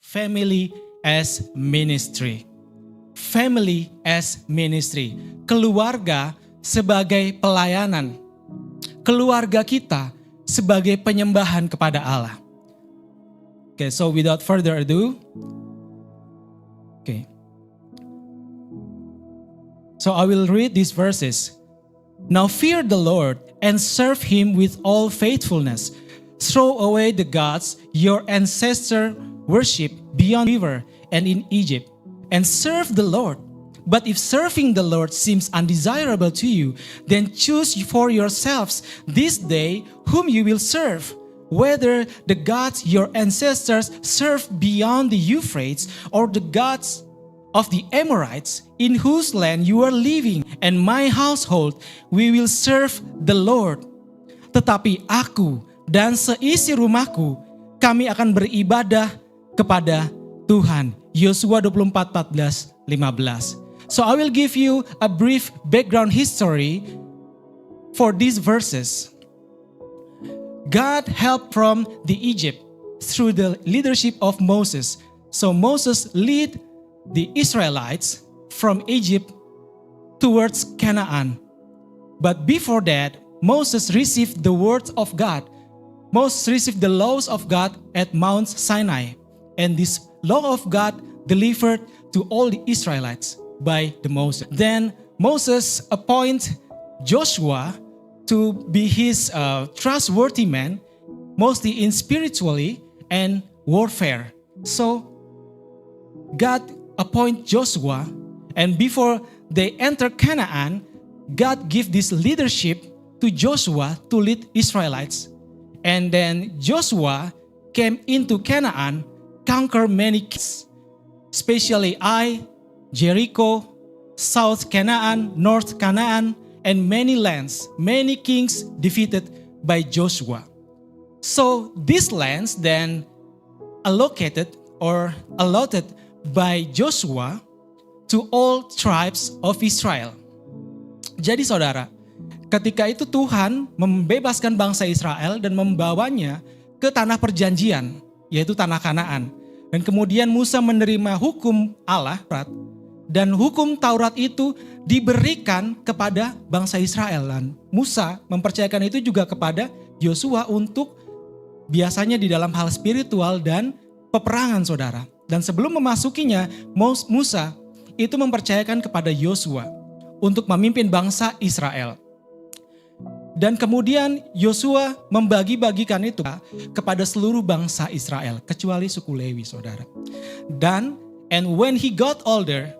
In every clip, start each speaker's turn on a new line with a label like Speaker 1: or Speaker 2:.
Speaker 1: family as ministry. Family as ministry. Keluarga sebagai pelayanan. Keluarga kita sebagai penyembahan kepada Allah. Okay, so without further ado. Okay. So I will read these verses. Now fear the Lord and serve Him with all faithfulness. Throw away the gods your ancestors worship beyond the river and in Egypt, and serve the Lord. But if serving the Lord seems undesirable to you, then choose for yourselves this day whom you will serve, whether the gods your ancestors served beyond the Euphrates or the gods of the Amorites in whose land you are living, and my household, we will serve the Lord. Tetapi aku dan seisi rumahku, kami akan beribadah kepada Tuhan. Yosua 24:14-15. So I will give you a brief background history for these verses. God helped from the Egypt through the leadership of Moses. So Moses led the Israelites from Egypt towards Canaan. But before that, Moses received the words of God. Moses received the laws of God at Mount Sinai. And this law of God delivered to all the Israelites by the Moses. Then Moses appointed Joshua to be his trustworthy man, mostly in spiritually and warfare. So God appoint Joshua, and before they enter Canaan, God give this leadership to Joshua to lead Israelites. And then Joshua came into Canaan, conquer many kings, especially Ai, Jericho, South Canaan, North Canaan, and many lands, many kings defeated by Joshua. So these lands then allocated or allotted by Joshua to all tribes of Israel. Jadi saudara, ketika itu Tuhan membebaskan bangsa Israel dan membawanya ke tanah perjanjian, yaitu tanah Kanaan. Dan kemudian Musa menerima hukum Allah, dan hukum Taurat itu diberikan kepada bangsa Israel. Dan Musa mempercayakan itu juga kepada Yosua untuk biasanya di dalam hal spiritual dan peperangan, saudara. Dan sebelum memasukinya, Musa itu mempercayakan kepada Yosua untuk memimpin bangsa Israel. Dan kemudian Yosua membagi-bagikan itu kepada seluruh bangsa Israel, kecuali suku Lewi, saudara. And when he got older,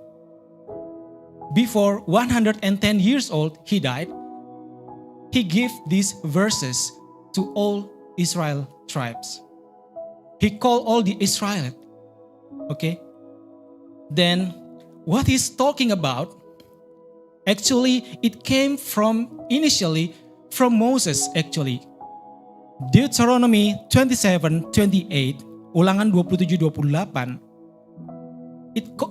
Speaker 1: before 110 years old, he died. He gave these verses to all Israel tribes. He called all the Israelites. Okay? Then, what he's talking about, actually, it came from, initially, from Moses, actually. Deuteronomy 27:28, Ulangan 27:28,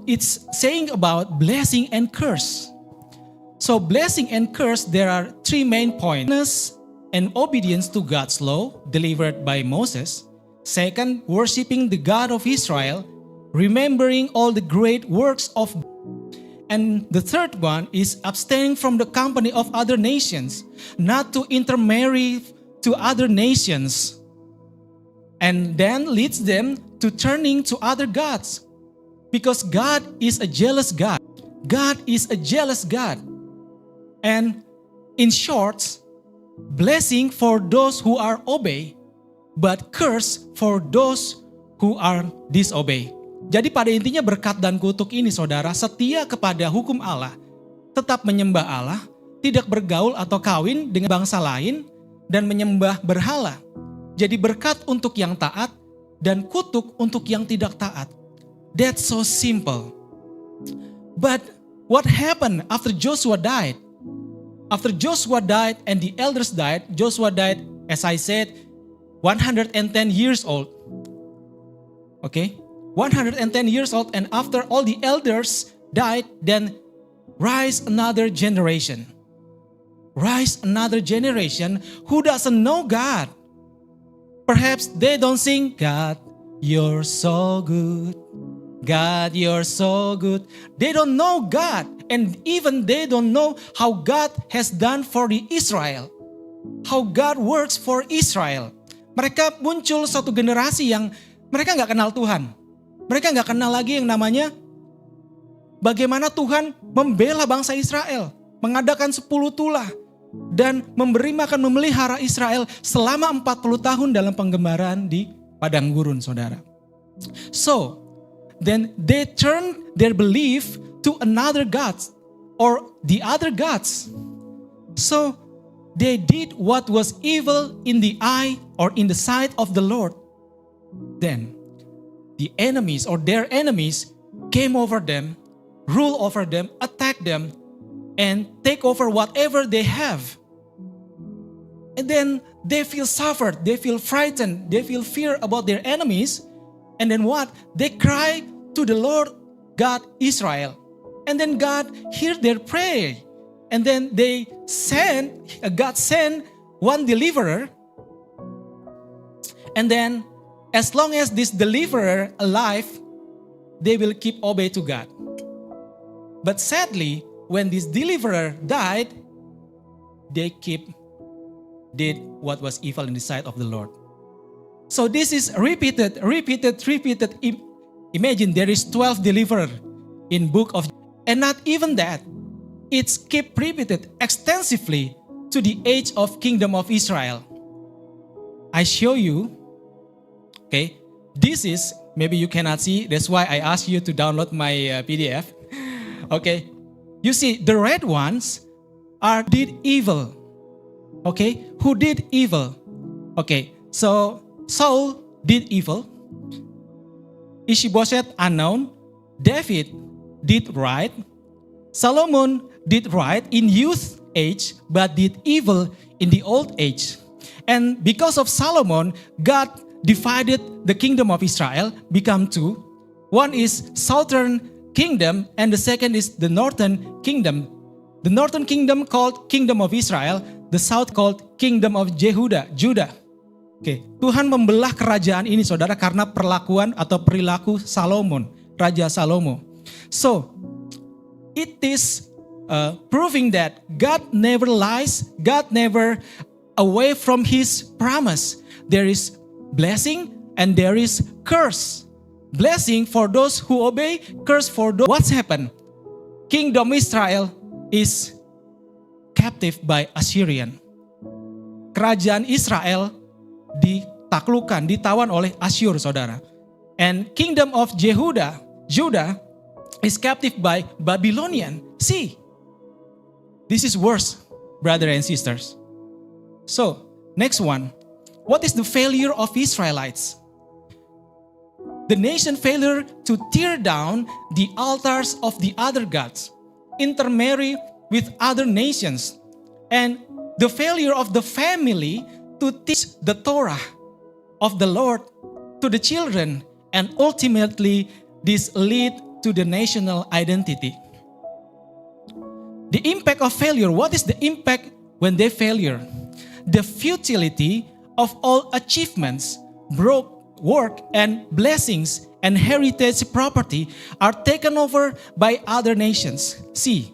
Speaker 1: it's saying about blessing and curse. So blessing and curse, there are three main points. And obedience to God's law delivered by Moses. Second, worshiping the God of Israel, remembering all the great works of God. And the third one is abstaining from the company of other nations, not to intermarry to other nations. And then leads them to turning to other gods. Because God is a jealous God. God is a jealous God. And in short, blessing for those who are obey, but curse for those who are disobey. Jadi pada intinya berkat dan kutuk ini, saudara, setia kepada hukum Allah, tetap menyembah Allah, tidak bergaul atau kawin dengan bangsa lain, dan menyembah berhala. Jadi berkat untuk yang taat dan kutuk untuk yang tidak taat. That's so simple. But what happened after Joshua died? After Joshua died and the elders died, Joshua died, as I said, 110 years old. Okay? 110 years old, and after all the elders died, then rise another generation. Rise another generation who doesn't know God. Perhaps they don't sing, God You're so good. God, you're so good. They don't know God. And even they don't know how God has done for the Israel. How God works for Israel. Mereka muncul satu generasi yang mereka gak kenal Tuhan. Mereka gak kenal lagi yang namanya bagaimana Tuhan membela bangsa Israel. Mengadakan 10 tulah. Dan memberi makan memelihara Israel selama 40 tahun dalam penggembaraan di padang gurun, saudara. So, then they turn their belief to another gods or the other gods. So, they did what was evil in the eye or in the sight of the Lord. Then, the enemies or their enemies came over them, rule over them, attack them, and take over whatever they have. And then they feel suffered, they feel frightened, they feel fear about their enemies. And then what? They cry to the Lord God Israel. And then God heard their prayer. And then God sent one deliverer. And then as long as this deliverer alive, they will keep obey to God. But sadly, when this deliverer died, they did what was evil in the sight of the Lord. So this is repeated. Imagine there is 12 deliverer in book of, and not even that, it's keep repeated extensively to the age of kingdom of Israel. I show you, okay, this is, maybe you cannot see, that's why I asked you to download my PDF. Okay, you see the red ones did evil. Okay, who did evil? Okay, so Saul did evil. Ishbosheth unknown. David did right. Solomon did right in youth age, but did evil in the old age. And because of Solomon, God divided the kingdom of Israel, become two. One is southern kingdom, and the second is the northern kingdom. The northern kingdom called kingdom of Israel, the south called kingdom of Judah. Oke, Tuhan membelah kerajaan ini, saudara, karena perlakuan atau perilaku Salomon, Raja Salomo. So, it is proving that God never lies, God never away from His promise. There is blessing and there is curse. Blessing for those who obey, curse for those. What's happened? Kingdom Israel is captive by Assyrian. Kerajaan Israel ditaklukkan, ditawan oleh Asyur, saudara. And kingdom of Judah is captive by Babylonian. See, this is worse, brothers and sisters. So, next one. What is the failure of Israelites? The nation failure to tear down the altars of the other gods, intermarry with other nations, and the failure of the family to teach the Torah of the Lord to the children, and ultimately this lead to the national identity. The impact of failure, what is the impact when they failure? The futility of all achievements, work and blessings and heritage property are taken over by other nations. See,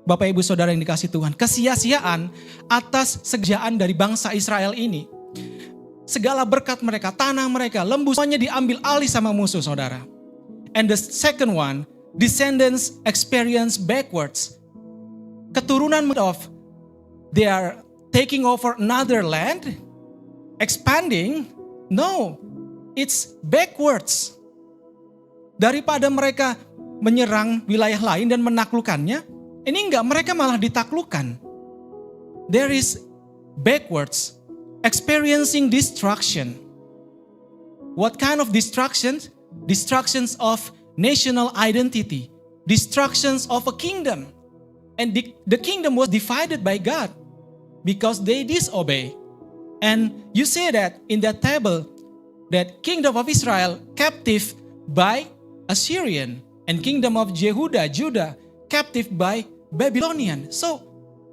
Speaker 1: Bapak Ibu Saudara yang dikasih Tuhan, kesia-siaan atas sekerjaan dari bangsa Israel ini. Segala berkat mereka, tanah mereka, lembu, semuanya diambil alih sama musuh, saudara. And the second one, descendants experience backwards. Keturunan of, they are taking over another land, expanding. No, it's backwards. Daripada mereka menyerang wilayah lain dan menaklukkannya, ini enggak, mereka malah ditaklukkan. There is backwards, experiencing destruction. What kind of destructions? Destructions of national identity, destructions of a kingdom. And the kingdom was divided by God because they disobey. And you see that in that table, that kingdom of Israel captive by Assyrian, and kingdom of Judah captive by Babylonian. So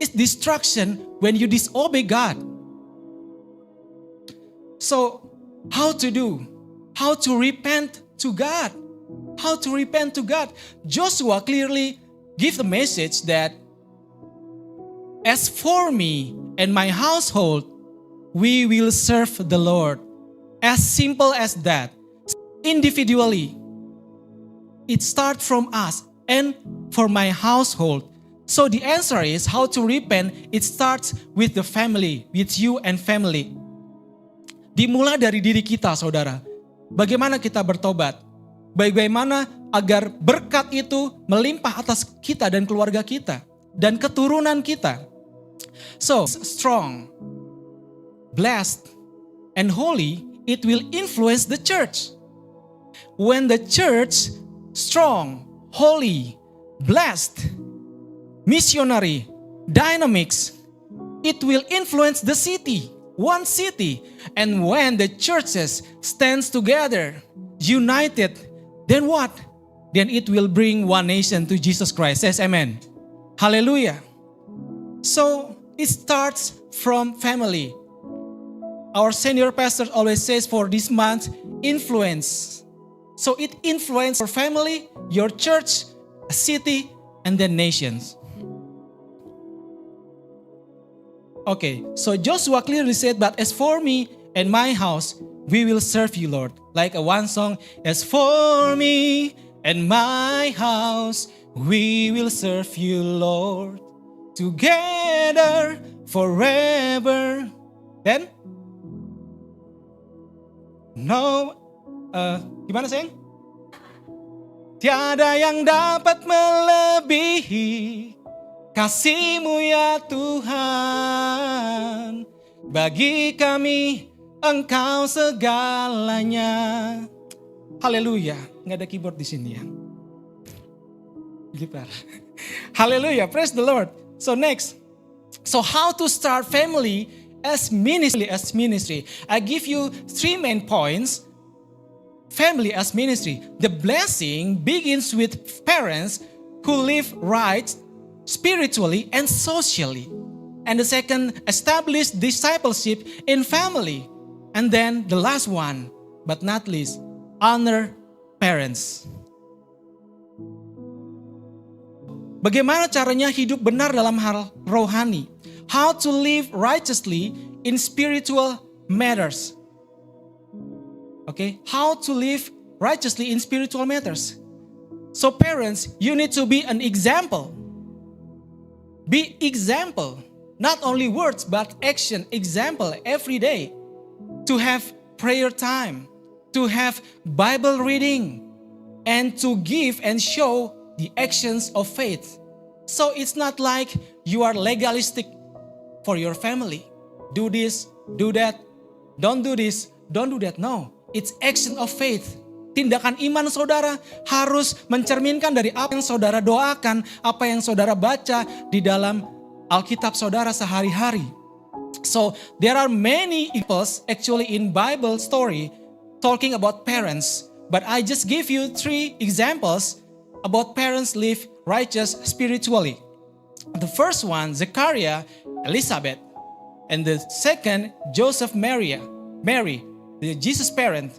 Speaker 1: it's destruction when you disobey God. So how to do? how to repent to God. How to repent to God. Joshua clearly gives the message that as for me and my household, we will serve the Lord. As simple as that. Individually, it starts from us and for my household. So the answer is how to repent. It starts with the family, with you and family. Dimulai dari diri kita, saudara. Bagaimana kita bertobat? Bagaimana agar berkat itu melimpah atas kita dan keluarga kita dan keturunan kita. So, strong, blessed, and holy, it will influence the church. When the church strong, holy, blessed, missionary, dynamics, it will influence the city, one city. And when the churches stands together, united, then what? Then it will bring one nation to Jesus Christ. Says amen. Hallelujah. So it starts from family. Our senior pastor always says for this month, influence. So it influences your family, your church, a city, and then nations. Okay, so Joshua clearly said, but as for me and my house, we will serve you, Lord. Like one song, as for me and my house, we will serve you, Lord. Together forever. Then, no, gimana sayang? Tiada yang dapat melebihi kasih-Mu ya Tuhan. Bagi kami Engkau segalanya. Haleluya. Nggak ada keyboard di sini ya. Gitar. Haleluya. Praise the Lord. So next. So how to start family as ministry. I give you 3 main points. Family as ministry. The blessing begins with parents who live right spiritually and socially. And the second, establish discipleship in family. And then the last one, but not least, honor parents. Bagaimana caranya hidup benar dalam hal rohani? How to live righteously in spiritual matters. Okay, how to live righteously in spiritual matters. So parents, you need to be an example. Be example. Not only words, but action, example every day. To have prayer time, to have Bible reading, and to give and show the actions of faith. So it's not like you are legalistic for your family. Do this, do that, don't do this, don't do that. No, it's action of faith. Tindakan iman saudara harus mencerminkan dari apa yang saudara doakan, apa yang saudara baca di dalam Alkitab saudara sehari-hari. So there are many examples actually in Bible story talking about parents. But I just give you 3 examples about parents live righteous spiritually. The first one, Zechariah, Elizabeth. And the second, Joseph, Mary, the Jesus parent.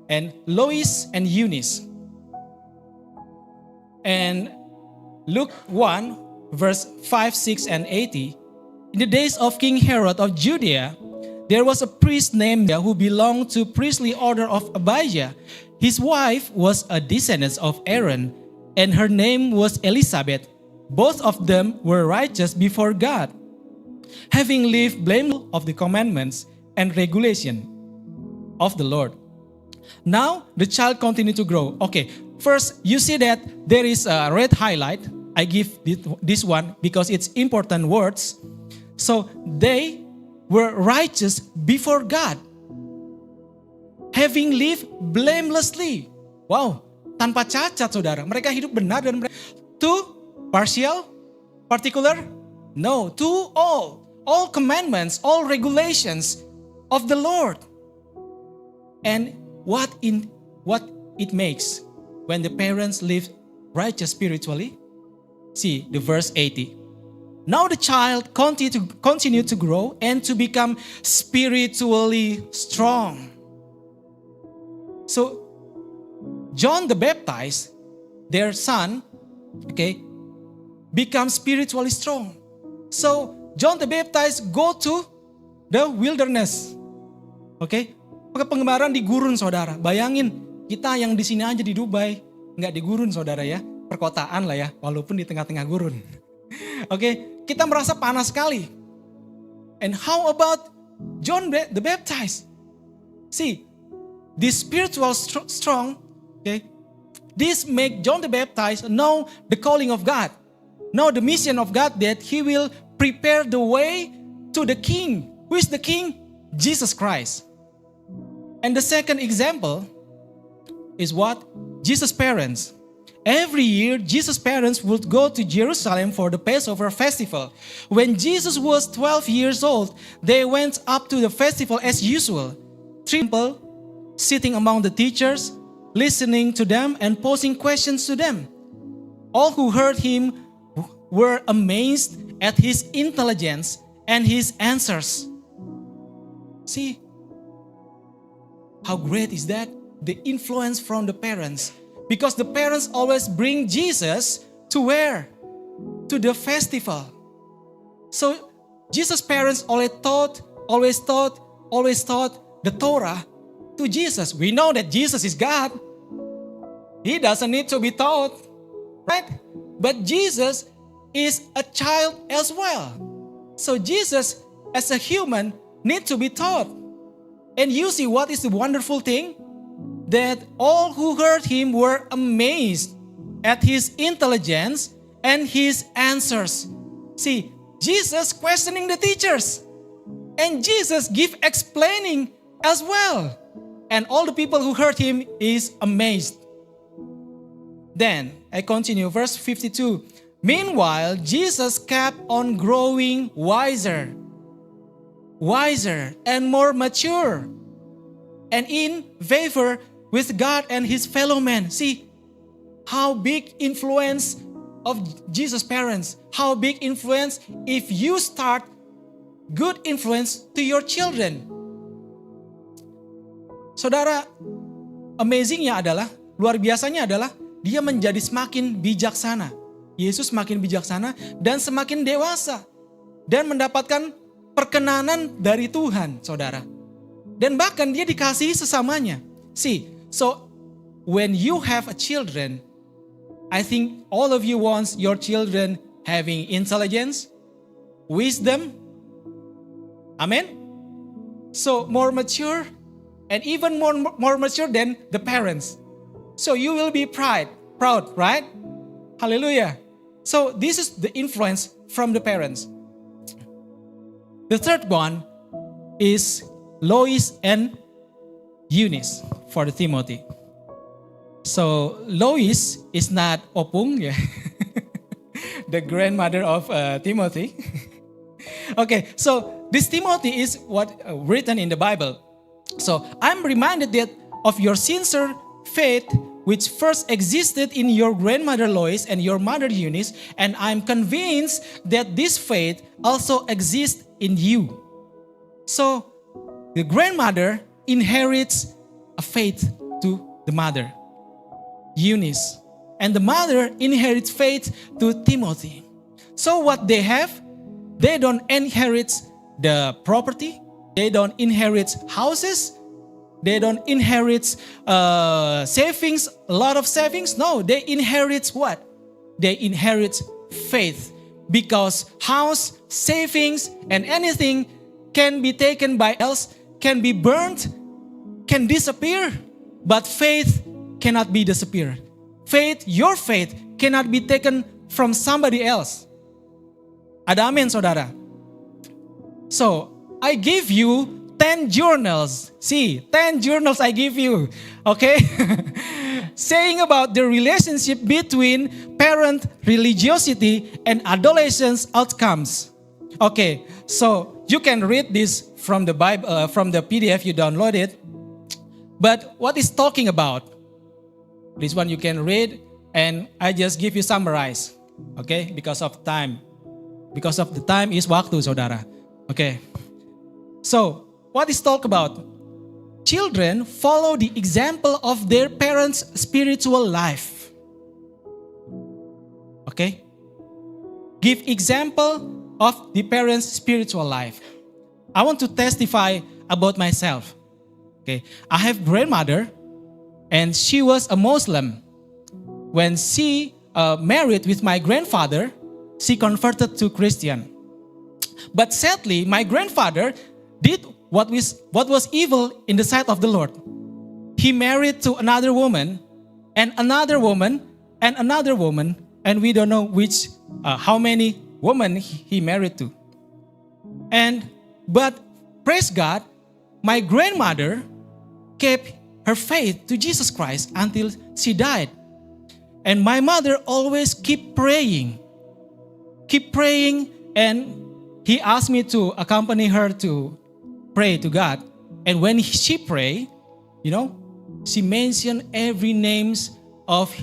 Speaker 1: And Lois and Eunice. And Luke 1, verse 5, 6, and 80. In the days of King Herod of Judea, there was a priest named who belonged to priestly order of Abijah. His wife was a descendant of Aaron, and her name was Elizabeth. Both of them were righteous before God, having lived blameless of the commandments and regulation of the Lord. Now the child continued to grow. Okay, first you see that there is a red highlight. I give this one because it's important words. So they were righteous before God, having lived blamelessly. Wow, tanpa cacat saudara. Mereka hidup benar dan mereka to partial, particular? No, to all commandments, all regulations of the Lord. And what it makes when the parents live righteous spiritually? See the verse 80. Now the child continued to grow and to become spiritually strong. So John the Baptist, their son, okay, becomes spiritually strong. So John the Baptist go to the wilderness. Oke, pengembaraan di gurun saudara. Bayangin kita yang di sini aja di Dubai, nggak di gurun saudara ya, perkotaan lah ya, walaupun di tengah-tengah gurun. Oke, kita merasa panas sekali. And how about John the Baptist? See, this spiritual strong, okay, this make John the Baptist know the calling of God, know the mission of God, that he will prepare the way to the King. Who is the King? Jesus Christ. And the second example is what? Jesus' parents. Every year, Jesus' parents would go to Jerusalem for the Passover festival. When Jesus was 12 years old, they went up to the festival as usual. Simple, sitting among the teachers, listening to them and posing questions to them. All who heard him were amazed at his intelligence and his answers. See, how great is that? The influence from the parents. Because the parents always bring Jesus to where? To the festival. So Jesus' parents always taught the Torah to Jesus. We know that Jesus is God. He doesn't need to be taught, right? But Jesus is a child as well. So Jesus, as a human, needs to be taught. And you see what is the wonderful thing? That all who heard him were amazed at his intelligence and his answers. See, Jesus questioning the teachers. And Jesus give explaining as well. And all the people who heard him is amazed. Then, I continue, verse 52. Meanwhile, Jesus kept on growing wiser and more mature, and in favor with God and his fellow men. See, how big influence of Jesus' parents. How big influence if you start good influence to your children. Saudara, amazingnya adalah, luar biasanya adalah, dia menjadi semakin bijaksana. Yesus semakin bijaksana dan semakin dewasa. Dan mendapatkan perkenanan dari Tuhan, saudara. Dan bahkan dia dikasihi sesamanya. See, so when you have a children, I think all of you want your children having intelligence, wisdom, amen? So more mature, and even more mature than the parents. So you will be proud, right? Hallelujah. So this is the influence from the parents. The third one is Lois and Eunice for the Timothy. So Lois is not Opung, yeah. The grandmother of Timothy. Okay, so this Timothy is what written in the Bible. So I'm reminded that of your sincere faith which first existed in your grandmother Lois and your mother Eunice, and I'm convinced that this faith also exists in you. So the grandmother inherits a faith to the mother, Eunice, and the mother inherits faith to Timothy. So what they have, they don't inherit the property, they don't inherit houses, they don't inherit savings, a lot of savings. No, they inherit what? They inherit faith. Because house, savings, and anything can be taken by else, can be burned, can disappear. But faith cannot be disappeared. Faith, your faith, cannot be taken from somebody else. Ada amin, saudara? So, I give you 10 journals. See, 10 journals I give you. Okay? Saying about the relationship between parent religiosity and adolescence outcomes. Okay, so you can read this from the Bible, from the PDF you downloaded. But what is talking about? This one you can read, and I just give you summarize. Okay, because of time. Because of the time is waktu, saudara. Okay. So, what is talk about? children follow the example of their parents' spiritual life. Okay? Give example of the parents' spiritual life. I want to testify about myself. Okay, I have grandmother, and she was a Muslim. When she married with my grandfather, she converted to Christian. But sadly, my grandfather did what was evil in the sight of the Lord. He married to another woman, and another woman, and another woman, and we don't know how many women he married to. But praise God, my grandmother kept her faith to Jesus Christ until she died. And my mother always keep praying, and he asked me to accompany her to pray to God. And when she prayed, she mentioned every names of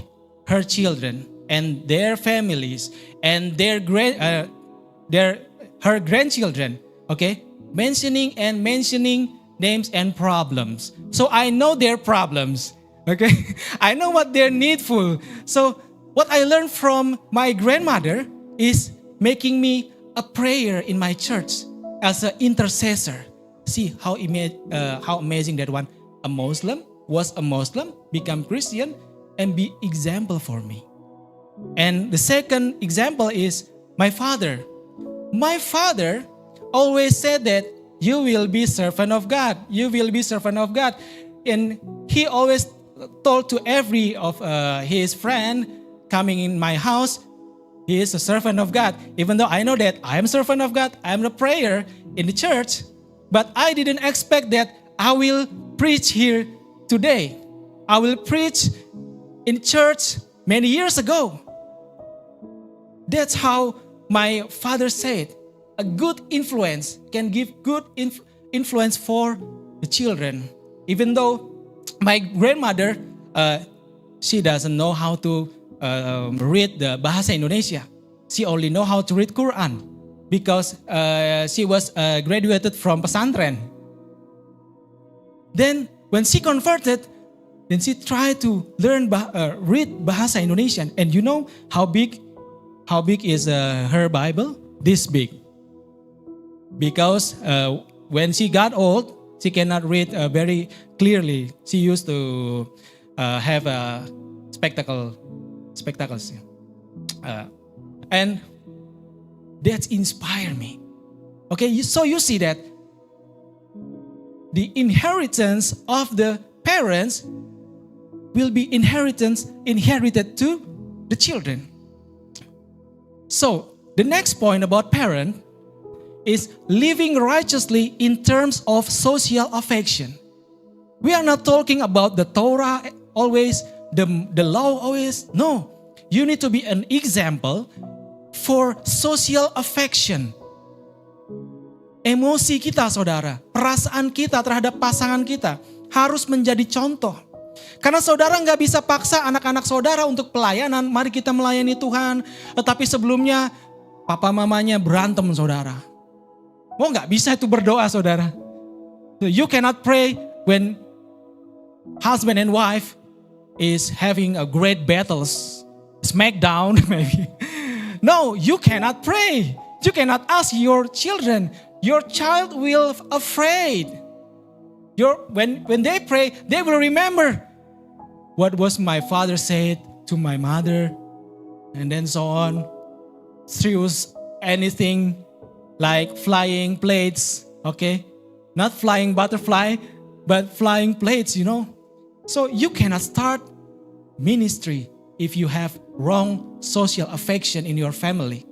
Speaker 1: her children and their families and her grandchildren. Okay, mentioning names and problems. So I know their problems. Okay, I know what they're needful. So what I learned from my grandmother is making me a prayer in my church as an intercessor. See how amazing that one. A Muslim was a Muslim, become Christian, and be example for me. And the second example is my father. My father always said that you will be servant of God. You will be servant of God. And he always told to every of his friend coming in my house, he is a servant of God. Even though I know that I am a servant of God, I am a prayer in the church, but I didn't expect that I will preach here today. I will preach in church many years ago. That's how my father said, a good influence can give good influence for the children. Even though my grandmother, she doesn't know how to read the Bahasa Indonesia. She only know how to read Quran because she was graduated from pesantren. Then when she converted, then she tried to learn read Bahasa Indonesian. And you know how big is her Bible? This big. Because when she got old, she cannot read very clearly. She used to have spectacles. And that inspired me. Okay, so you see that the inheritance of the parents will be inherited to the children. So the next point about parent is living righteously in terms of social affection. We are not talking about the Torah always, the law always. No, you need to be an example for social affection. Emosi kita, saudara, perasaan kita terhadap pasangan kita harus menjadi contoh. Karena saudara nggak bisa paksa anak-anak saudara untuk pelayanan. Mari kita melayani Tuhan. Tetapi sebelumnya papa mamanya berantem, saudara. Mau nggak bisa itu berdoa, saudara. You cannot pray when husband and wife is having a great battles, smackdown maybe. No, you cannot pray. You cannot ask your children. Your child will afraid. When they pray, they will remember what was my father said to my mother, and then so on. Choose anything like flying plates, okay? Not flying butterfly, but flying plates, So you cannot start ministry if you have wrong social affection in your family.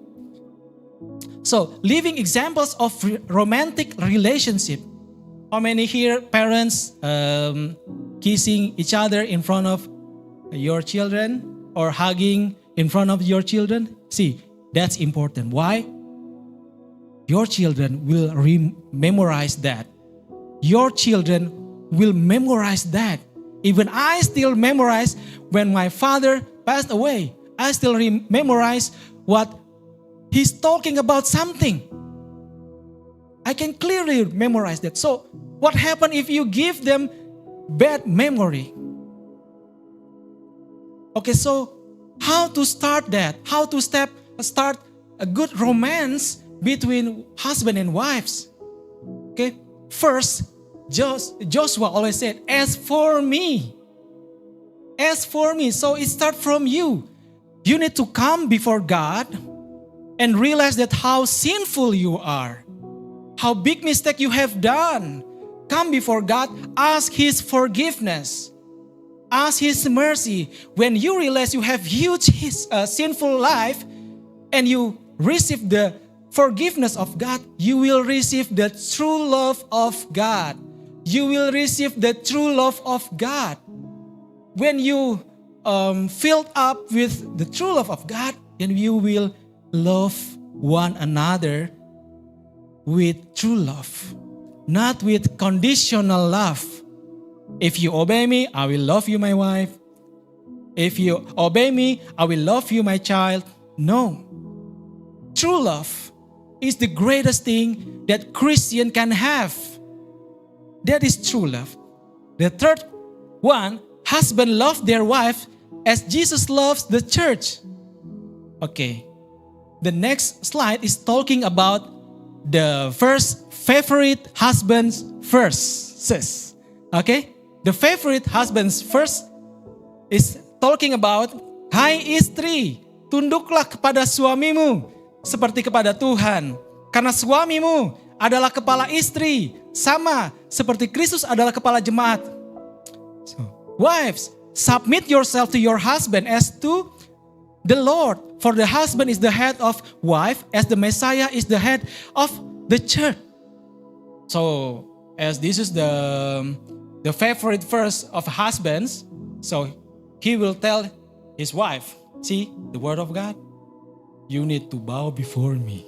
Speaker 1: So living examples of romantic relationship. How many here parents kissing each other in front of your children or hugging in front of your children? See, that's important. Why? Your children will memorize that. Your children will memorize that. Even I still memorize when my father passed away. I still memorize what he's talking about something. I can clearly memorize that. So what happens if you give them bad memory. Okay, so how to start that? How to start a good romance between husband and wives? Okay, first, Joshua always said, as for me. So it starts from you. You need to come before God and realize that how sinful you are, how big mistake you have done. Come before God, ask His forgiveness, ask His mercy. When you realize you have huge sinful life and you receive the forgiveness of God, you will receive the true love of God. You will receive the true love of God. When you filled up with the true love of God, then you will love one another with true love, not with conditional love. If you obey me, I will love you, my wife. If you obey me, I will love you, my child. No. True love is the greatest thing that Christian can have. That is true love. The third one, husband love their wife as Jesus loves the church. Okay. The next slide is talking about the first favorite husband's verses. Okay? The favorite husband's verse is talking about, hai istri, tunduklah kepada suamimu seperti kepada Tuhan. Karena suamimu adalah kepala istri, sama seperti Kristus adalah kepala jemaat. So, wives, submit yourself to your husband as to the Lord. For the husband is the head of wife, as the Messiah is the head of the church. So, as this is the favorite verse of husbands, so he will tell his wife, see, the word of God, you need to bow before me.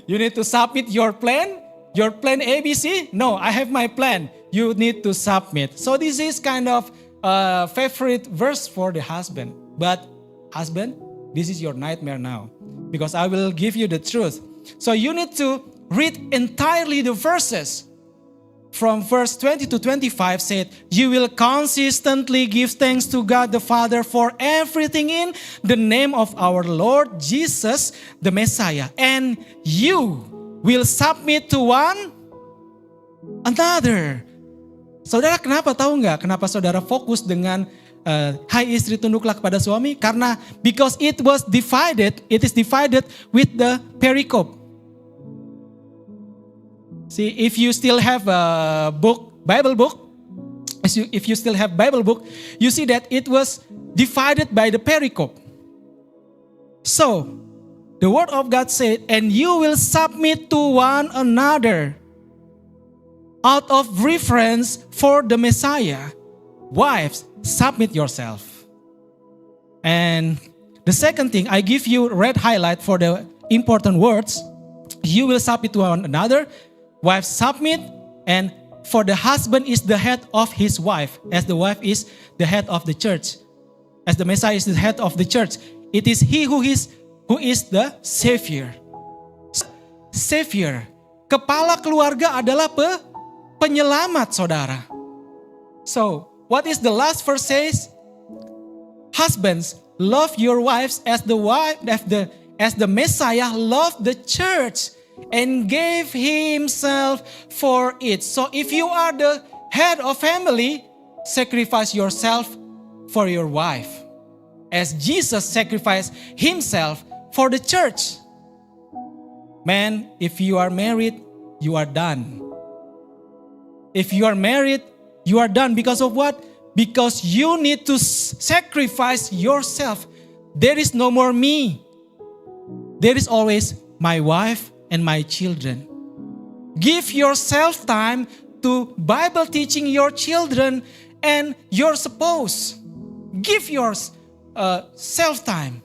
Speaker 1: You need to submit your plan ABC. No, I have my plan. You need to submit. So this is kind of a favorite verse for the husband. But husband, this is your nightmare now, because I will give you the truth. So you need to read entirely the verses. From verse 20 to 25 said, you will consistently give thanks to God the Father for everything in the name of our Lord Jesus, the Messiah. And you will submit to one another. Saudara, kenapa tahu nggak? Kenapa saudara fokus dengan hai istri tunduklah kepada suami? Karena because it is divided with the pericope. See, if you still have a Bible book, you see that it was divided by the pericope. So, the word of God said, and you will submit to one another out of reverence for the Messiah. Wives, submit yourself. And the second thing, I give you red highlight for the important words. You will submit to one another. Wives submit, and for the husband is the head of his wife, as the wife is the head of the church. As the Messiah is the head of the church. It is he who is the Savior. Savior. Kepala keluarga adalah penyelamat, saudara. So, what is the last verse says? Husbands, love your wives as the Messiah loved the church and gave himself for it. So if you are the head of family, sacrifice yourself for your wife, as Jesus sacrificed himself for the church. Man, if you are married, you are done. If you are married, you are done. Because of what? Because you need to sacrifice yourself. There is no more me. There is always my wife and my children. Give yourself time to Bible teaching your children and your spouse. Give yourself time.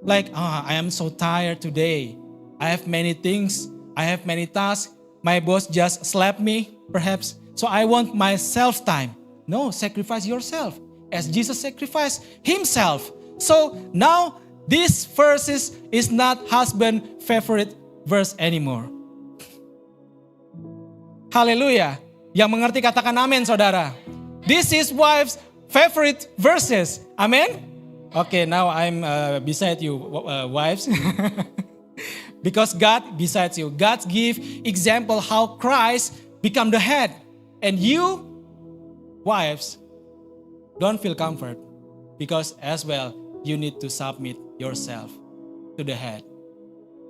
Speaker 1: Like, I am so tired today. I have many things. I have many tasks. My boss just slapped me, perhaps. So I want my self time. No, sacrifice yourself as Jesus sacrificed himself. So now this verse is not husband favorite verse anymore. Hallelujah. Yang mengerti katakan amin, saudara. This is wife's favorite verses. Amen? Okay, now I'm beside you, wives. Because God besides you. God give example how Christ become the head. And you, wives, don't feel comfort. Because as well, you need to submit yourself to the head.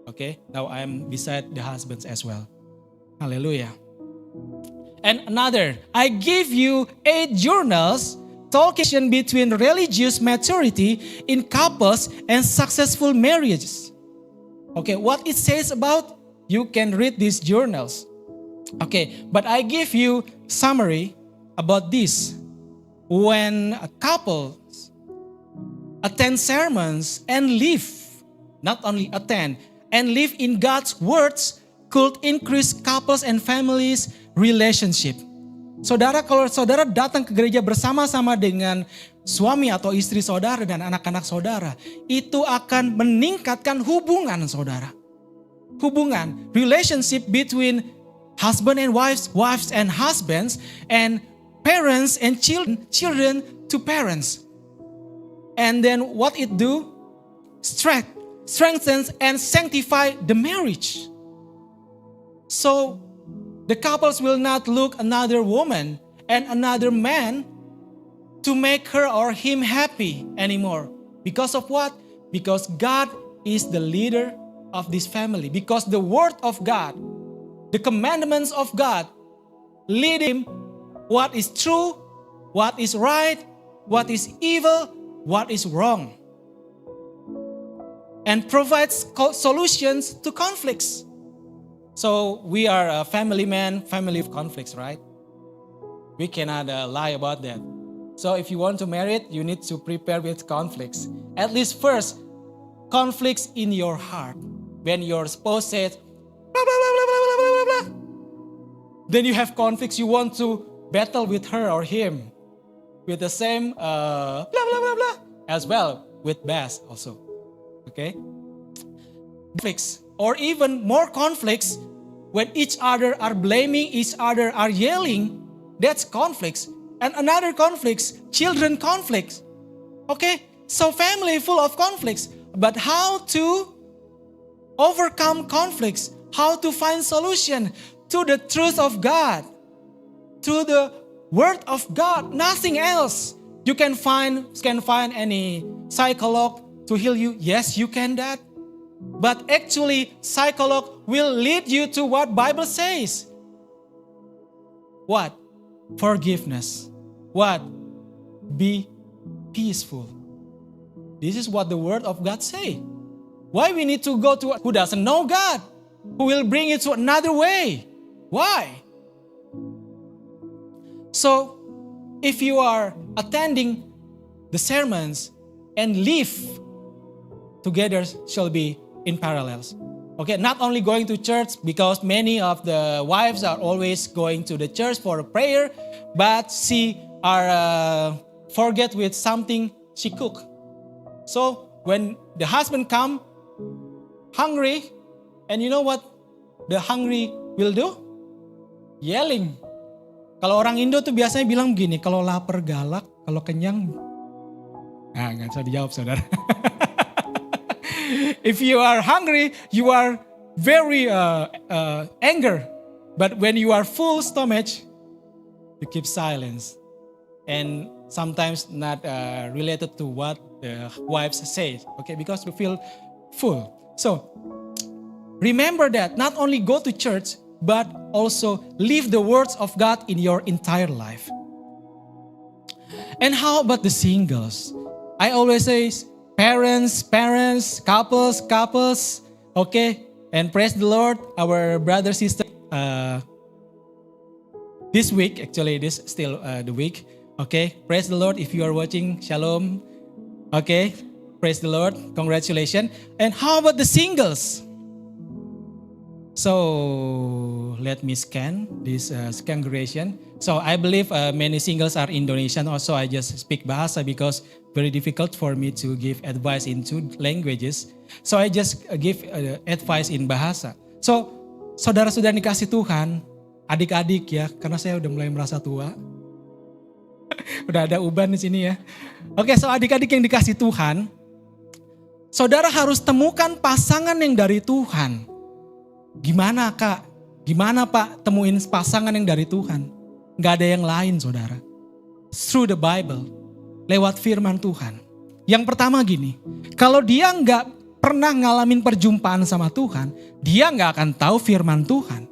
Speaker 1: Okay, now I'm beside the husbands as well. Hallelujah. And another, I give you 8 journals talking between religious maturity in couples and successful marriages. Okay, what it says about, you can read these journals. Okay, but I give you summary about this. When couples attend sermons and live, not only attend, and live in God's words, could increase couples and families relationship. Saudara, kalau saudara datang ke gereja bersama-sama dengan suami atau istri saudara dan anak-anak saudara, itu akan meningkatkan hubungan saudara. Hubungan, relationship between husband and wives, wives and husbands, and parents and children, children to parents. And then what it do? Strengthens and sanctify the marriage. So the couples will not look another woman and another man to make her or him happy anymore. Because of what? Because God is the leader of this family. Because the word of God, the commandments of God, lead him what is true, what is right, what is evil, what is wrong. And provides solutions to conflicts. So we are a family man, family of conflicts, right? We cannot lie about that. So if you want to marry it, you need to prepare with conflicts. At least first, conflicts in your heart. When your spouse says, blah, blah, blah, blah, blah, blah, blah, blah. Then you have conflicts, you want to battle with her or him. With the same blah, blah, blah, blah. As well with Bass also. Okay? Conflicts. Or even more conflicts when each other are blaming each other, are yelling. That's conflicts. And another conflicts, children conflicts. Okay? So family full of conflicts. But how to overcome conflicts? How to find solution to the truth of God? To the word of God, nothing else. You can find any psycholog to heal you. Yes, you can that. But actually, psycholog will lead you to what Bible says. What? Forgiveness. What? Be peaceful. This is what the word of God say. Why we need to go to who doesn't know God? Who will bring you to another way? Why? So, if you are attending the sermons and live together shall be in parallels. Okay, not only going to church because many of the wives are always going to the church for a prayer, but she are forget with something she cook. So when the husband come hungry, and you know what the hungry will do? Yelling. Kalau orang Indo tuh biasanya bilang begini, kalau lapar galak, kalau kenyang, nggak bisa dijawab saudara. If you are hungry, you are very angry. But when you are full stomach, you keep silence. And sometimes not related to what the wives say. Okay, because we feel full. So, remember that not only go to church, but also live the words of God in your entire life. And how about the singles? I always say, parents, couples, okay? And praise the Lord, our brother, sister, this week, actually this still the week, okay? Praise the Lord if you are watching, shalom, okay? Praise the Lord, congratulations. And how about the singles? So, let me scan this congregation. So, I believe many singles are Indonesian. Also, I just speak Bahasa because very difficult for me to give advice in 2 languages. So, I just give advice in Bahasa. So, saudara-saudara dikasih Tuhan, Adik-adik ya, karena saya udah mulai merasa tua. Udah ada uban di sini ya. Oke, so adik-adik yang dikasih Tuhan, saudara harus temukan pasangan yang dari Tuhan. Gimana Kak? Gimana Pak temuin pasangan yang dari Tuhan? Gak ada yang lain saudara. Through the Bible, lewat firman Tuhan. Yang pertama gini, kalau dia gak pernah ngalamin perjumpaan sama Tuhan, dia gak akan tahu firman Tuhan.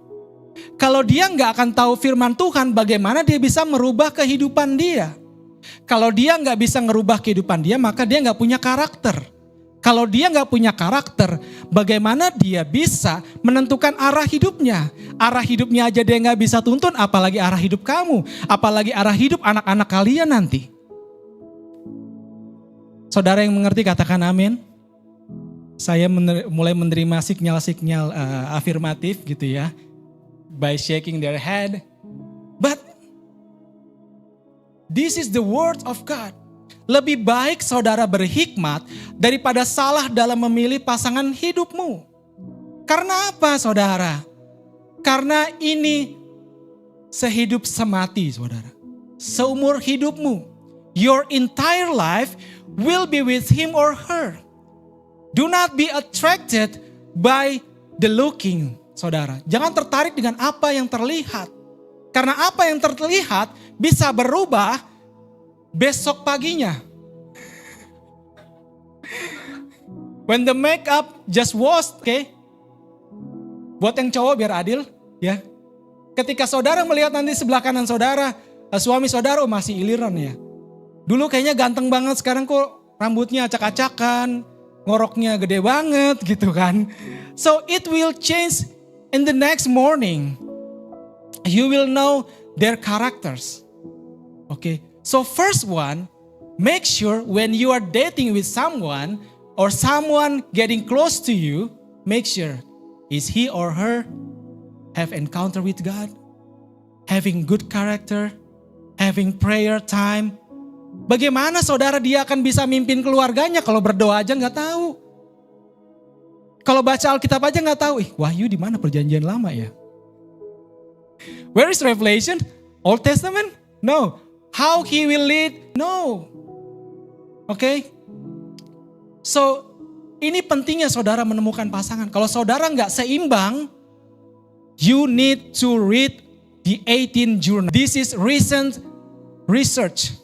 Speaker 1: Kalau dia gak akan tahu firman Tuhan, bagaimana dia bisa merubah kehidupan dia? Kalau dia gak bisa merubah kehidupan dia, maka dia gak punya karakter. Kalau dia gak punya karakter, bagaimana dia bisa menentukan arah hidupnya? Arah hidupnya aja dia gak bisa tuntun, apalagi arah hidup kamu. Apalagi arah hidup anak-anak kalian nanti. Saudara yang mengerti katakan amin. Saya mulai menerima sinyal-sinyal afirmatif gitu ya. By shaking their head. But this is the word of God. Lebih baik saudara berhikmat daripada salah dalam memilih pasangan hidupmu. Karena apa saudara? Karena ini sehidup semati saudara. Seumur hidupmu. Your entire life will be with him or her. Do not be attracted by the looking, saudara. Jangan tertarik dengan apa yang terlihat. Karena apa yang terlihat bisa berubah besok paginya. When the makeup just washed, okay? Buat yang cowok biar adil, ya. Ketika saudara melihat nanti sebelah kanan saudara, suami saudara masih iliran ya. Dulu kayaknya ganteng banget, sekarang kok rambutnya acak-acakan, ngoroknya gede banget gitu kan. So it will change in the next morning. You will know their characters. Okay. So first one, make sure when you are dating with someone or someone getting close to you, make sure is he or her have encounter with God, having good character, having prayer time. Bagaimana saudara dia akan bisa mimpin keluarganya kalau berdoa aja nggak tahu. Kalau baca Alkitab aja nggak tahu. Wahyu di mana perjanjian lama ya? Where is Revelation? Old Testament? No. How he will lead? No. Okay? So ini pentingnya saudara menemukan pasangan. Kalau saudara nggak seimbang, you need to read the 18 journal. This is recent research.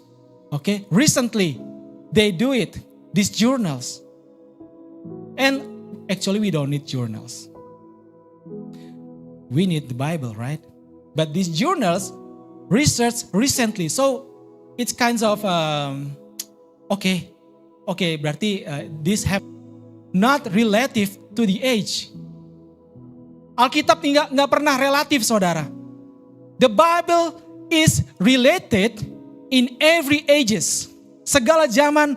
Speaker 1: Okay, recently they do it, these journals. And actually we don't need journals. We need the Bible, right? But these journals research recently. So it's kinds of, okay, berarti this have not relative to the age. Alkitab nggak pernah relatif saudara. The Bible is related in every ages. Segala zaman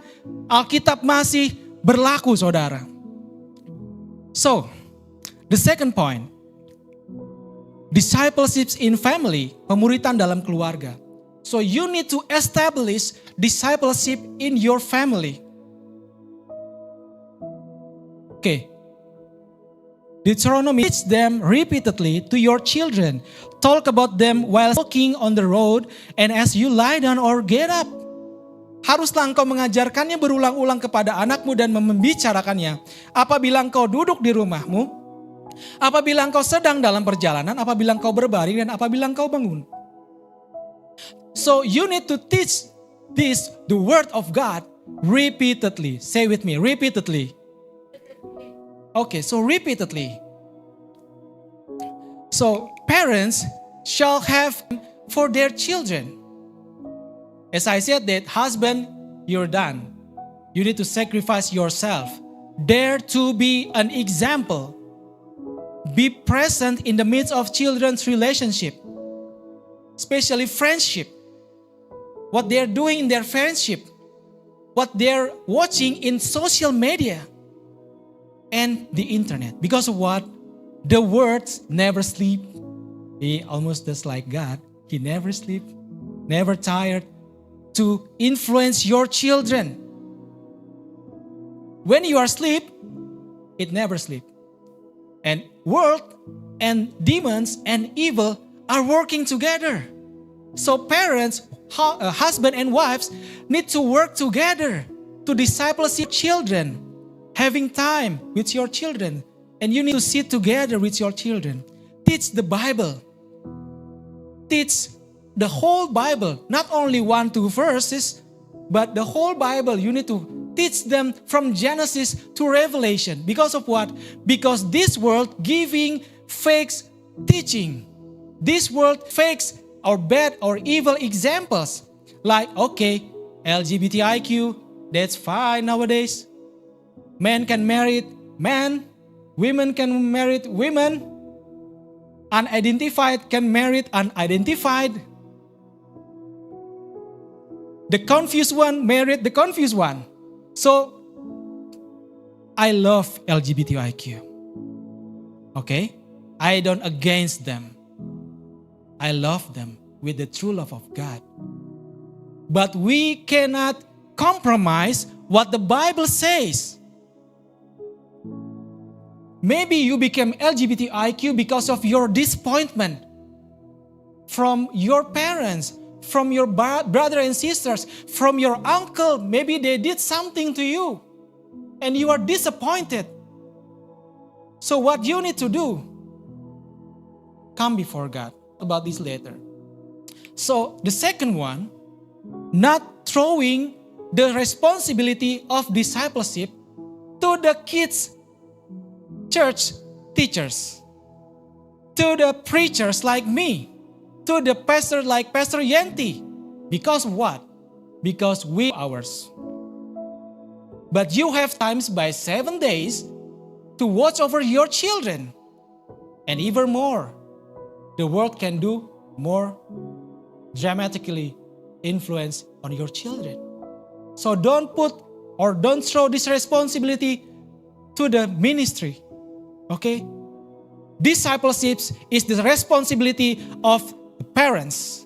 Speaker 1: Alkitab masih berlaku saudara. So, the second point. Discipleship in family, pemuritan dalam keluarga. So you need to establish discipleship in your family. Okay. Deuteronomy, teach them repeatedly to your children. Talk about them while walking on the road and as you lie down or get up. Haruslah engkau mengajarkannya berulang-ulang kepada anakmu dan membicarakannya. Apabila engkau duduk di rumahmu, apabila engkau sedang dalam perjalanan, apabila engkau berbaring dan apabila engkau bangun. So you need to teach this, the word of God, repeatedly. Say with me, repeatedly. Okay, so repeatedly. So parents shall have for their children. As I said that, husband, you're done. You need to sacrifice yourself. Dare to be an example. Be present in the midst of children's relationship. Especially friendship. What they're doing in their friendship. What they're watching in social media. And the internet. Because of what? The words never sleep. He almost just like God. He never sleep. Never tired. To influence your children. When you are asleep, it never sleep. And world and demons and evil are working together. So parents, husband and wives need to work together to disciple your children, having time with your children. And you need to sit together with your children. Teach the Bible. Teach the whole Bible, not only 1-2 verses, but the whole Bible. You need to teach them from Genesis to Revelation. Because of what? Because this world giving fake teaching. This world fakes or bad or evil examples. Like, okay, LGBTIQ, that's fine nowadays. Men can marry men, women can marry women, unidentified can marry unidentified. The confused one married the confused one. So, I love LGBTIQ. Okay? I don't against them. I love them with the true love of God. But we cannot compromise what the Bible says. Maybe you became LGBTIQ because of your disappointment from your parents, from your brother and sisters, from your uncle. Maybe they did something to you and you are disappointed. So what you need to do, come before God. About this later. So the second one, not throwing the responsibility of discipleship to the kids' church teachers, to the preachers like me, to the pastor like Pastor Yenti. Because what? Because we are ours. But you have times by 7 days to watch over your children. And even more, the world can do more dramatically influence on your children. So don't throw this responsibility to the ministry. Okay? Discipleship is the responsibility of the parents.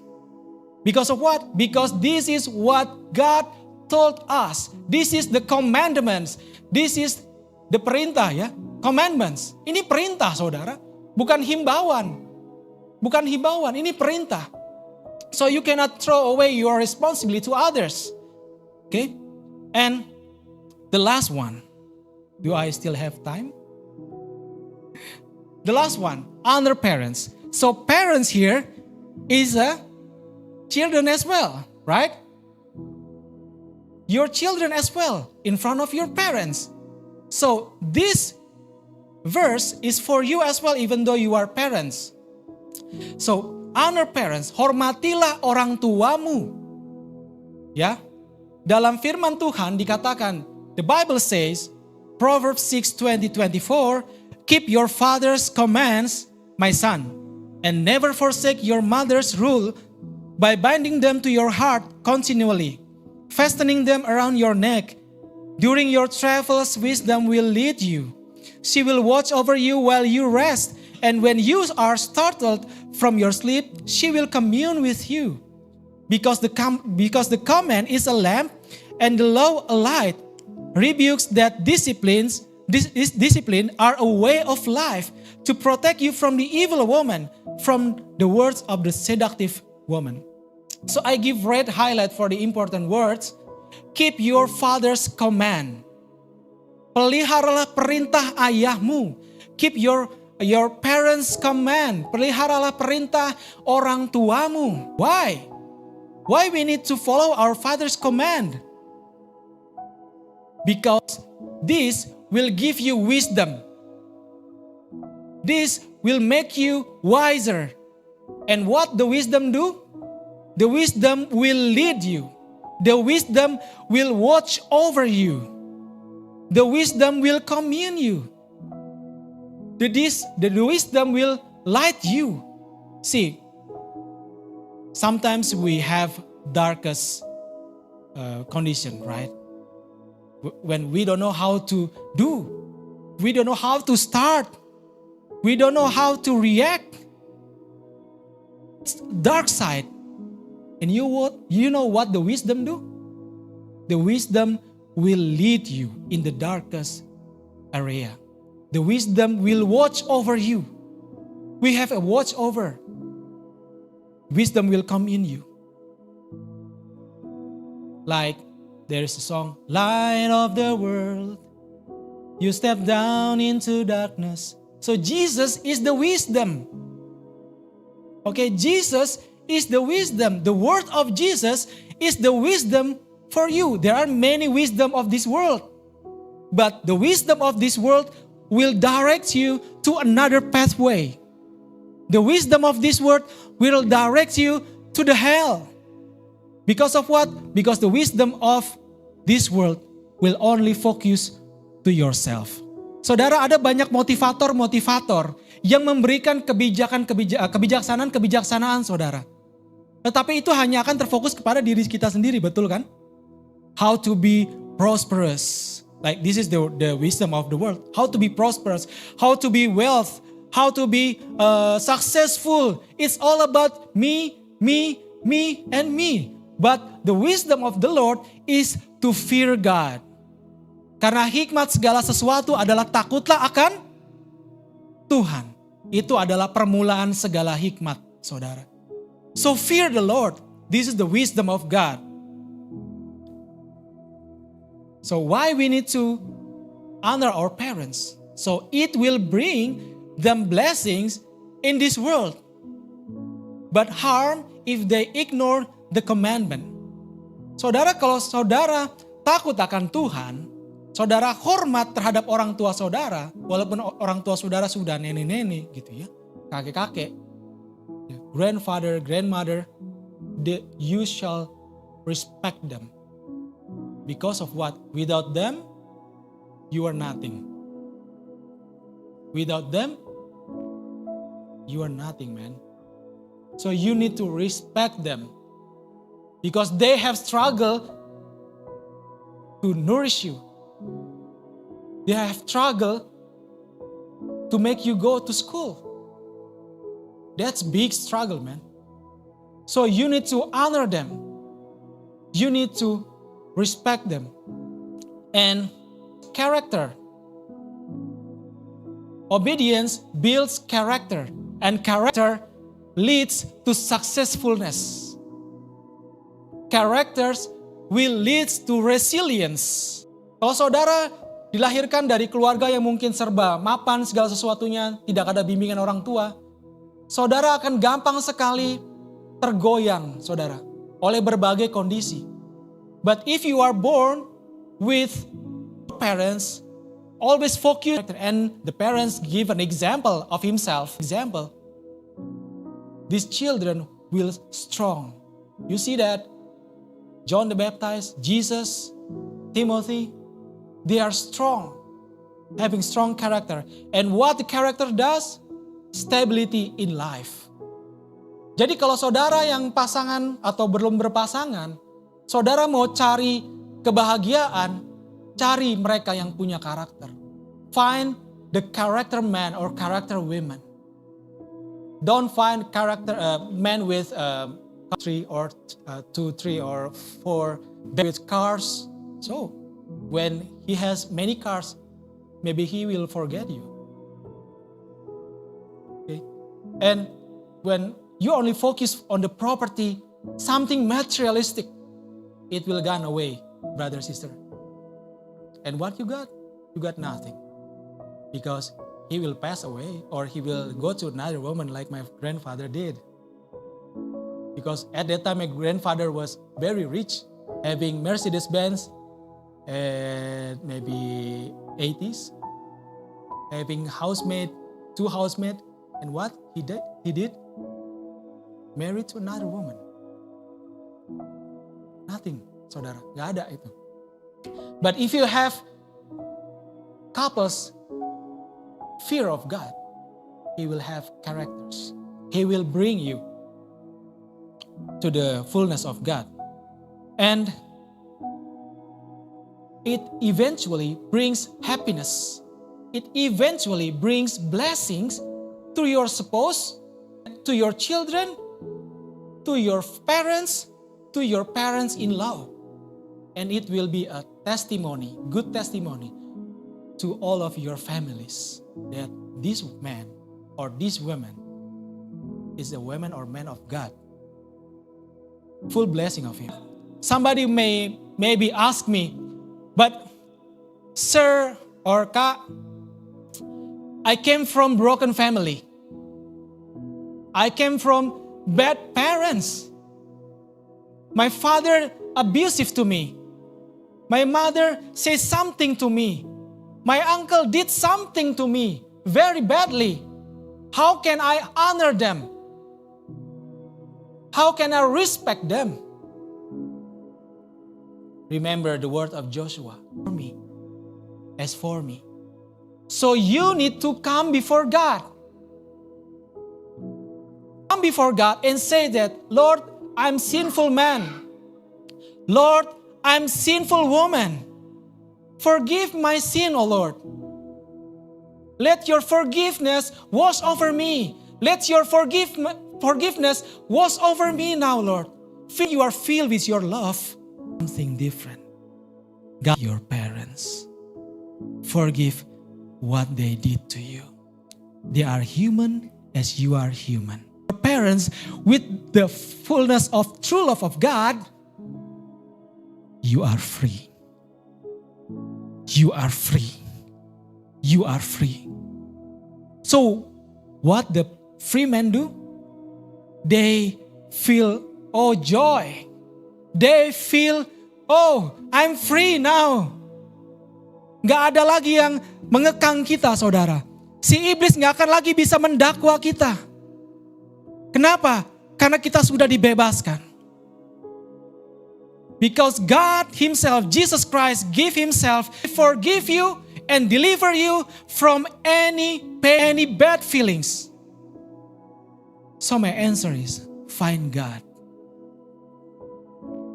Speaker 1: Because of what? Because this is what God told us. This is the commandments. This is the perintah ya. Commandments. Ini perintah saudara. Bukan himbauan. Bukan himbauan, ini perintah. So you cannot throw away your responsibility to others. Okay? And the last one. Do I still have time? The last one, honor parents. So parents here is children as well, right? Your children as well in front of your parents. So this verse is for you as well even though you are parents. So, honor parents, hormatilah orang tuamu. Ya. Dalam firman Tuhan dikatakan, the Bible says, Proverbs 6:20-24, keep your father's commands, my son, and never forsake your mother's rule by binding them to your heart continually, fastening them around your neck. During your travels, wisdom will lead you. She will watch over you while you rest. And when you are startled from your sleep, she will commune with you. Because the command is a lamp and the law a light. Rebukes that discipline are a way of life to protect you from the evil woman, from the words of the seductive woman. So I give red highlight for the important words. Keep your father's command. Peliharalah perintah ayahmu. Keep your parents' command. Peliharalah perintah orang tuamu. Why? Why we need to follow our father's command? Because this will give you wisdom. This will make you wiser. And what the wisdom do? The wisdom will lead you. The wisdom will watch over you. The wisdom will commune you. The wisdom will light you. See, sometimes we have darkest condition, right? When we don't know how to do, we don't know how to start, we don't know how to react. It's dark side. And you know what the wisdom do? The wisdom will lead you in the darkest area. The wisdom will watch over you. We have a watch over. wisdom will come in you. Like there is a song, light of the world, you step down into darkness. So Jesus is the wisdom. Okay, Jesus is the wisdom. The word of Jesus is the wisdom for you. There are many wisdom of this world. But the wisdom of this world will direct you to another pathway. The wisdom of this world will direct you to the hell. Because of what? Because the wisdom of this world will only focus to yourself. Saudara, ada banyak motivator-motivator yang memberikan kebijaksanaan saudara. Tetapi itu hanya akan terfokus kepada diri kita sendiri, betul kan? How to be prosperous. Like this is the wisdom of the world. How to be prosperous, how to be wealth, how to be successful. It's all about me, and me. But the wisdom of the Lord is to fear God. Karena hikmat segala sesuatu adalah takutlah akan Tuhan. Itu adalah permulaan segala hikmat, saudara. So fear the Lord. This is the wisdom of God. So why we need to honor our parents? So it will bring them blessings in this world. But harm if they ignore the commandment. Saudara, kalau saudara takut akan Tuhan, saudara hormat terhadap orang tua saudara, walaupun orang tua saudara sudah nenek-nenek gitu ya, kakek-kakek, grandfather, grandmother, you shall respect them. Because of what? Without them, you are nothing. Without them, you are nothing, man. So you need to respect them. Because they have struggled to nourish you. They have struggled to make you go to school. That's big struggle, man. So you need to honor them. You need to respect them. And character. Obedience builds character. And character leads to successfulness. Characters will lead to resilience. Kalau saudara dilahirkan dari keluarga yang mungkin serba mapan segala sesuatunya, tidak ada bimbingan orang tua, saudara akan gampang sekali tergoyang, saudara, oleh berbagai kondisi. But if you are born with parents, always focus, and the parents give an example of himself. Example, these children will strong. You see that? John the Baptist, Jesus, Timothy, they are strong, having strong character. And what the character does? Stability in life. Jadi kalau saudara yang pasangan atau belum berpasangan, saudara mau cari kebahagiaan, cari mereka yang punya karakter. Find the character man or character women. Don't find character man with 3 or 2, 3 or 4 with cars. So when he has many cars, maybe he will forget you. Okay? And when you only focus on the property, something materialistic, it will gone away, brother, sister. And what you got? You got nothing. Because he will pass away or he will go to another woman like my grandfather did. Because at that time my grandfather was very rich, having Mercedes-Benz and maybe 80s, having housemaid, 2 housemaid, and what he did? Married to another woman. Nothing, saudara, gak ada itu. But if you have couples, fear of God, He will have characters. He will bring you to the fullness of God. And it eventually brings happiness. It eventually brings blessings to your spouse, to your children, to your parents, to your parents-in-law. And it will be a testimony, good testimony to all of your families that this man or this woman is a woman or man of God. full blessing of Him. Somebody may maybe ask me, but sir or Kak, I came from broken family. I came from bad parents. My father abusive to me. My mother says something to me. My uncle did something to me very badly. How can I honor them? How can I respect them? Remember the word of Joshua, for me, as for me. So you need to come before God. Come before God and say that, Lord, I'm sinful man. Lord, I'm sinful woman. Forgive my sin, O Lord. Let your forgiveness wash over me. Let your forgiveness wash over me now, Lord. Feel you are filled with your love. Something different. God, your parents, forgive what they did to you. They are human as you are human. Your parents, with the fullness of true love of God, you are free. You are free. You are free. So, what the free men do? They feel, joy. They feel, I'm free now. Gak ada lagi yang mengekang kita, saudara. Si iblis gak akan lagi bisa mendakwa kita. Kenapa? Karena kita sudah dibebaskan. Because God Himself, Jesus Christ, give Himself, forgive you and deliver you from any pain, any bad feelings. So my answer is, find God.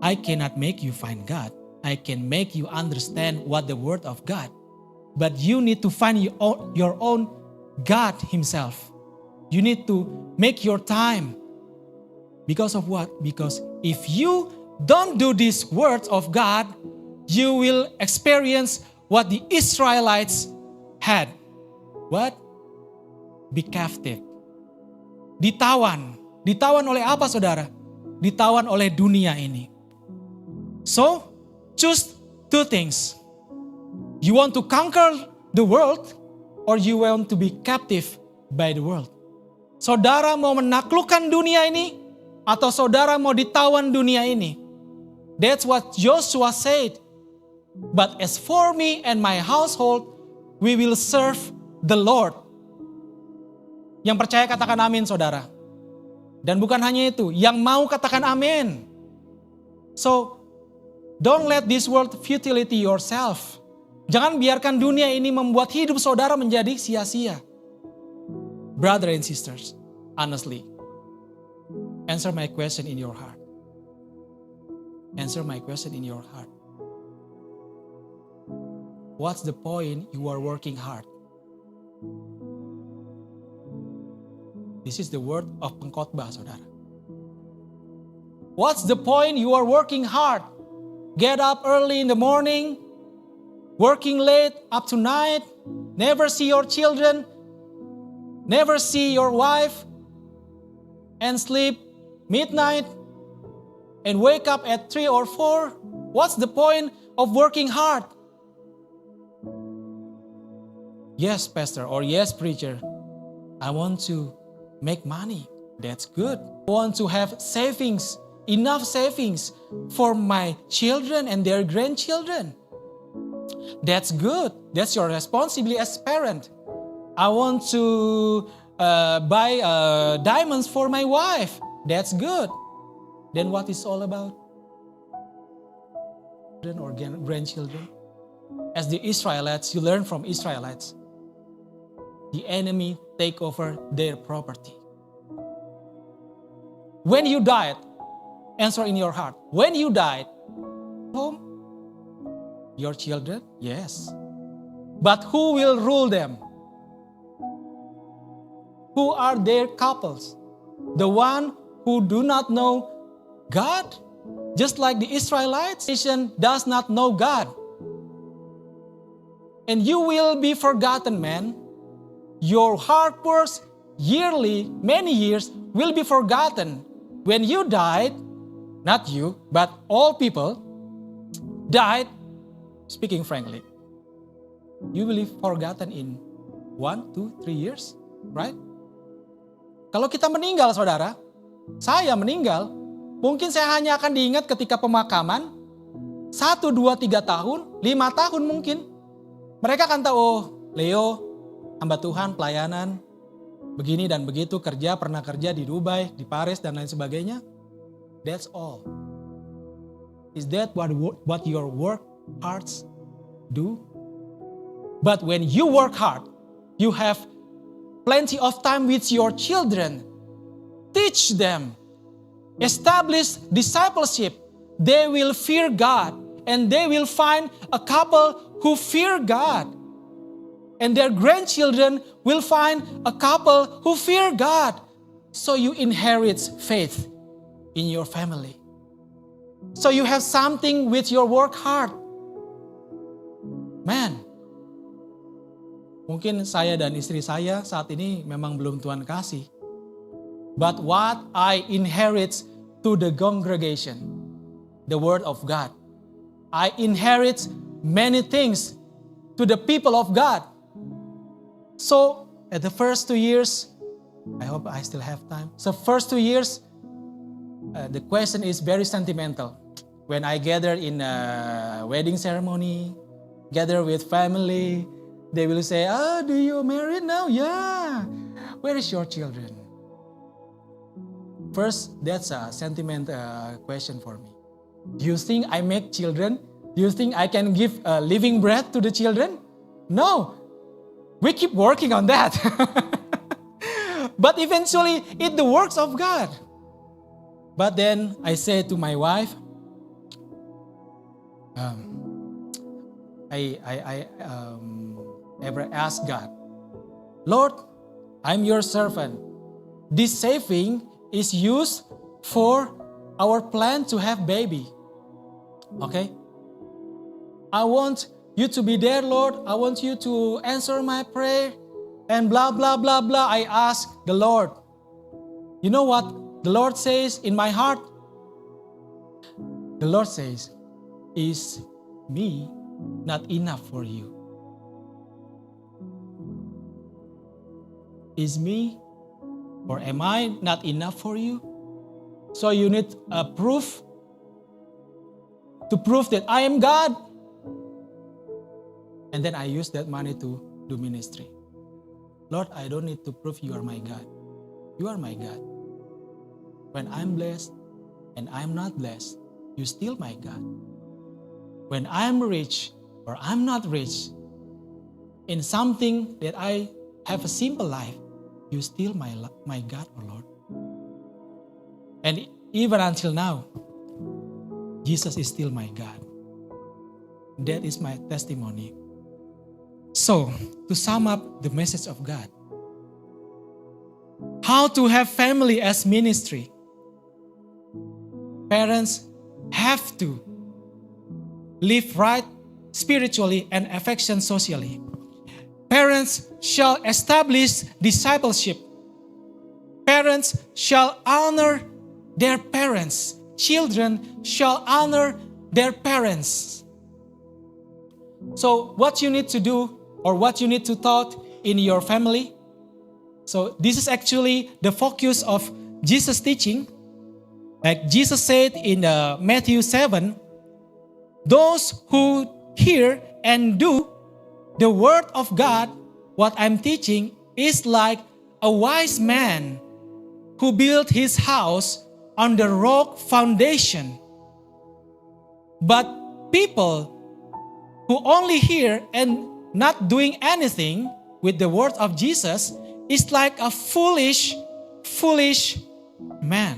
Speaker 1: I cannot make you find God. I can make you understand what the Word of God. But you need to find your own God Himself. You need to make your time. Because of what? Because if you don't do these words of God, you will experience what the Israelites had. What? Be captive. Ditawan. Ditawan oleh apa, saudara? Ditawan oleh dunia ini. So, choose two things. You want to conquer the world or you want to be captive by the world? Saudara mau menaklukkan dunia ini atau saudara mau ditawan dunia ini? That's what Joshua said. But as for me and my household, we will serve the Lord. Yang percaya katakan amin, saudara. Dan bukan hanya itu, yang mau katakan amin. So, don't let this world futility yourself. Jangan biarkan dunia ini membuat hidup saudara menjadi sia-sia. Brother and sisters, honestly, answer my question in your heart. Answer my question in your heart. What's the point you are working hard? This is the word of pengkhotbah, saudara. What's the point you are working hard? Get up early in the morning, working late up to night, never see your children, never see your wife, and sleep midnight, and wake up at 3 or 4. What's the point of working hard? Yes, pastor, or yes, preacher, I want to make money. That's good. I want to have savings, enough savings for my children and their grandchildren. That's good. That's your responsibility as a parent. I want to buy diamonds for my wife. That's good. Then what is all about? Children or grandchildren? As the Israelites, you learn from Israelites. The enemy take over their property. When you died, answer in your heart. When you died, home? Your children? Yes. But who will rule them? Who are their couples? The one who do not know God? Just like the Israelites, nation does not know God. And you will be forgotten, man. Your hard works yearly, many years, will be forgotten. When you died, not you, but all people died, speaking frankly, you will be forgotten in 1, 2, 3 years, right? Kalau kita meninggal, saudara, saya meninggal, mungkin saya hanya akan diingat ketika pemakaman, 1, 2, 3 tahun, 5 tahun mungkin. Mereka akan tahu, oh Leo, hamba Tuhan, pelayanan, begini dan begitu, pernah kerja di Dubai, di Paris, dan lain sebagainya. That's all. Is that what your work hearts do? But when you work hard, you have plenty of time with your children. Teach them. Establish discipleship. They will fear God. And they will find a couple who fear God. And their grandchildren will find a couple who fear God. So you inherit faith in your family. So you have something with your work hard. Man, mungkin saya dan istri saya saat ini memang belum Tuhan kasih. But what I inherit to the congregation, the word of God. I inherit many things to the people of God. So at the first 2 years, I hope I still have time. So first 2 years, the question is very sentimental. When I gather in a wedding ceremony, gather with family, they will say, do you married now? Yeah. Where is your children? First, that's a sentimental question for me. Do you think I make children? Do you think I can give a living breath to the children? No. We keep working on that. But eventually, it's the works of God. But then I say to my wife, I ever ask God, Lord, I'm your servant. This saving is used for our plan to have baby. Okay? I want you to be there, Lord. I want you to answer my prayer. And blah, blah, blah, blah. I ask the Lord. You know what the Lord says in my heart? The Lord says, is me not enough for you? Is me or am I not enough for you? So you need a proof to prove that I am God. And then I use that money to do ministry. Lord, I don't need to prove you are my God. You are my God. When I'm blessed and I'm not blessed, you still my God. When I'm rich or I'm not rich, in something that I have a simple life, you still my God, oh Lord. And even until now, Jesus is still my God. That is my testimony. So, to sum up the message of God, how to have family as ministry. Parents have to live right spiritually and affection socially. Parents shall establish discipleship. Parents shall honor their parents. Children shall honor their parents. So what you need to do or what you need to taught in your family. So this is actually the focus of Jesus' teaching. Like Jesus said in Matthew 7, those who hear and do the word of God, what I'm teaching is like a wise man who built his house on the rock foundation. But people who only hear and not doing anything with the word of Jesus is like a foolish man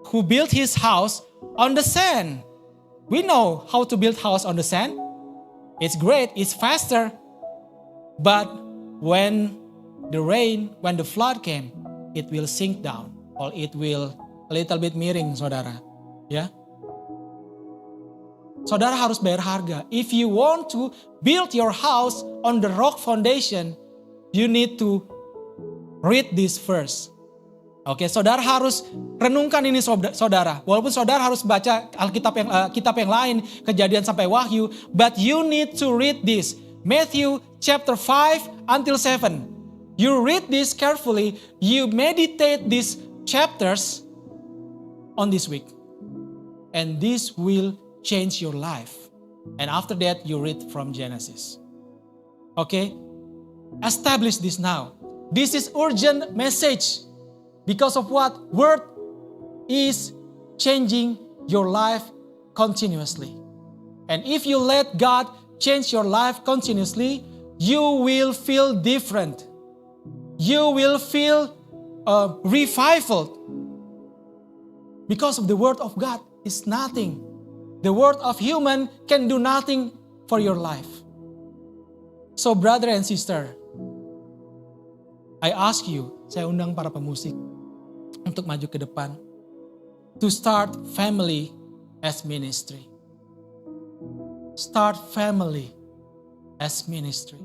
Speaker 1: who built his house on the sand. We know how to build house on the sand. It's great, it's faster. But when the flood came, it will sink down or it will a little bit miring, saudara. Ya. Saudara harus bayar harga. If you want to build your house on the rock foundation, you need to read this verse. Oke, saudara harus renungkan ini saudara. Walaupun saudara harus baca Alkitab kitab yang lain, Kejadian sampai Wahyu, but you need to read this. Matthew chapter 5 until 7. You read this carefully, you meditate these chapters on this week. And this will change your life. And after that, you read from Genesis. Okay? Establish this now. This is urgent message. Because of what? Word is changing your life continuously. And if you let God change your life continuously, you will feel different. You will feel revival. Because of the word of God is nothing. The word of human can do nothing for your life. So brother and sister, I ask you, saya undang para pemusik untuk maju ke depan, to start family as ministry. Start family as ministry.